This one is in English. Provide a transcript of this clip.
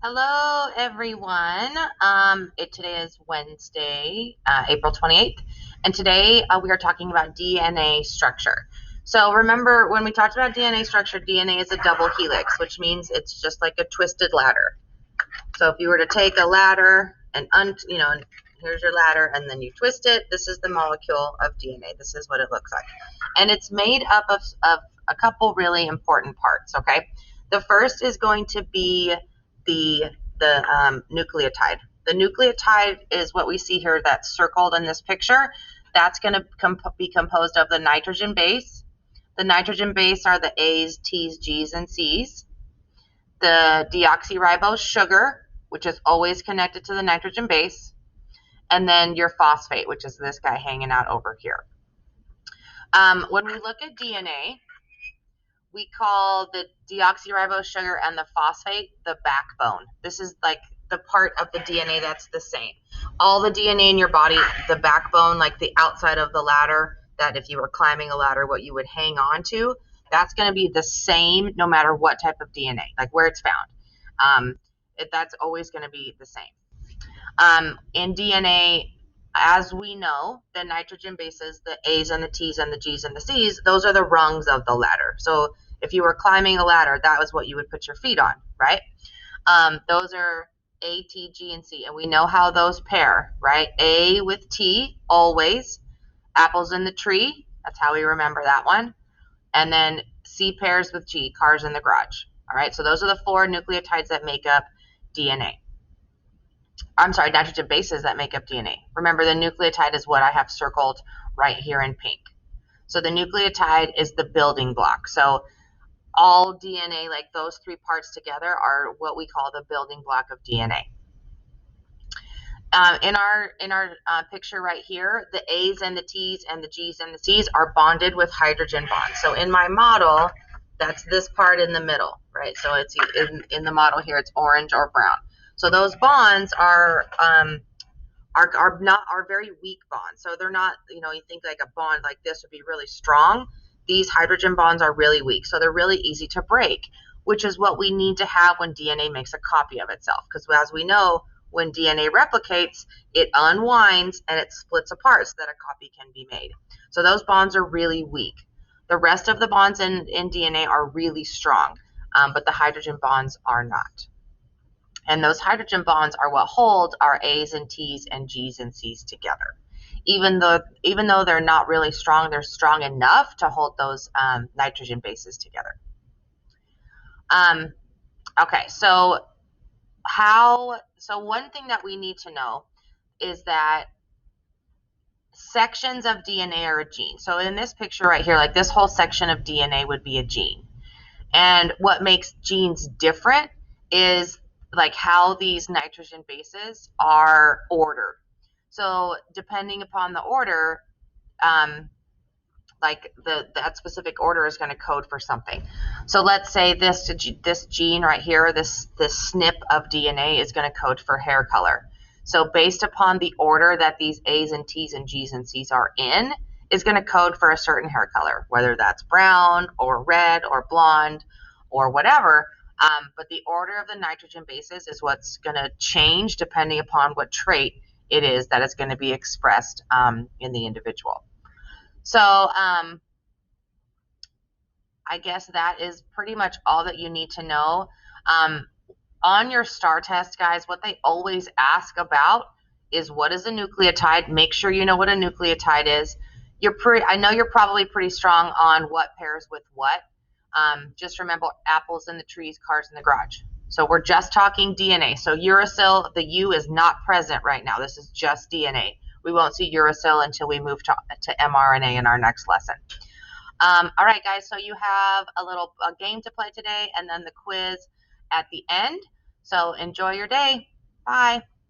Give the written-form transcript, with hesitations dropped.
Hello, everyone. Today is Wednesday, April 28th, and today we are talking about DNA structure. So remember when we talked about DNA structure, DNA is a double helix, which means it's just like a twisted ladder. So if you were to take a ladder and here's your ladder, and then you twist it, this is the molecule of DNA. This is what it looks like, and it's made up of a couple really important parts. Okay, the first is going to be the nucleotide. The nucleotide is what we see here that's circled in this picture. That's going to be composed of the nitrogen base. The nitrogen base are the A's, T's, G's, and C's. The deoxyribose sugar, which is always connected to the nitrogen base, and then your phosphate, which is this guy hanging out over here. When we look at DNA, we call the deoxyribose sugar and the phosphate the backbone. This is like the part of the DNA that's the same. All the DNA in your body, the backbone, like the outside of the ladder, that if you were climbing a ladder, what you would hang on to, that's going to be the same no matter what type of DNA, like where it's found. That's always going to be the same. In DNA, as we know, the nitrogen bases, the A's and the T's and the G's and the C's, those are the rungs of the ladder. So if you were climbing a ladder, that was what you would put your feet on, right? Those are A, T, G, and C. And we know how those pair, right? A with T, always. Apples in the tree, that's how we remember that one. And then C pairs with G, cars in the garage. All right, so those are the four nucleotides that make up DNA. I'm sorry, nitrogen bases that make up DNA. Remember, the nucleotide is what I have circled right here in pink. So the nucleotide is the building block. So all DNA, like those three parts together, are what we call the building block of DNA. In our picture right here, the A's and the T's and the G's and the C's are bonded with hydrogen bonds. So in my model, that's this part in the middle, right? So it's in the model here, it's orange or brown. So those bonds are very weak bonds. So they're not, you think like a bond like this would be really strong. These hydrogen bonds are really weak, so they're really easy to break, which is what we need to have when DNA makes a copy of itself. Because as we know, when DNA replicates, it unwinds and it splits apart so that a copy can be made. So those bonds are really weak. The rest of the bonds in DNA are really strong, but the hydrogen bonds are not. And those hydrogen bonds are what hold our A's and T's and G's and C's together. Even though they're not really strong, they're strong enough to hold those nitrogen bases together. Okay, so one thing that we need to know is that sections of DNA are a gene. So in this picture right here, like this whole section of DNA would be a gene. And what makes genes different is like how these nitrogen bases are ordered. So depending upon the order, like that specific order is going to code for something. So let's say this gene right here, this SNP of DNA is going to code for hair color. So based upon the order that these A's and T's and G's and C's are in, is going to code for a certain hair color, whether that's brown or red or blonde or whatever. But the order of the nitrogen bases is what's going to change depending upon what trait it is that is going to be expressed in the individual. So I guess that is pretty much all that you need to know. On your STAR test, guys, what they always ask about is what is a nucleotide. Make sure you know what a nucleotide is. I know you're probably pretty strong on what pairs with what. Just remember apples in the trees, cars in the garage. So we're just talking DNA. So uracil, the U is not present right now. This is just DNA. We won't see uracil until we move to mRNA in our next lesson. All right, guys, so you have a game to play today and then the quiz at the end. So enjoy your day. Bye.